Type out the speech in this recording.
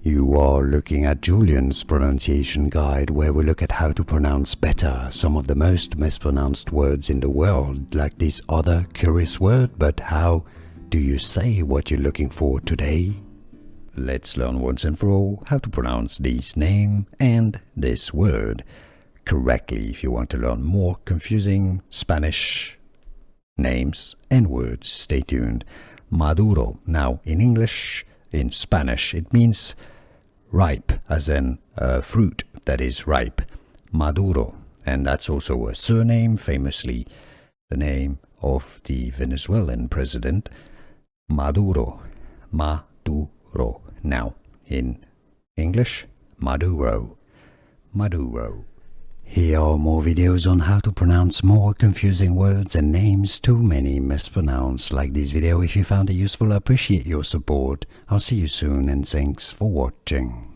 You are looking at Julian's pronunciation guide, where we look at how to pronounce better some of the most mispronounced words in the world, like this other curious word. But how do you say what you're looking for today? Let's learn once and for all how to pronounce this name and this word correctly if you want to learn more confusing Spanish names and words. Stay tuned. Maduro. Now, in English, in Spanish, it means ripe, as in fruit that is ripe. Maduro. And that's also a surname, famously the name of the Venezuelan president, Maduro. Maduro. Now, in English, Maduro. Maduro. Here are more videos on how to pronounce more confusing words and names too many mispronounced. Like this video if you found it useful. I appreciate your support. I'll see you soon and thanks for watching.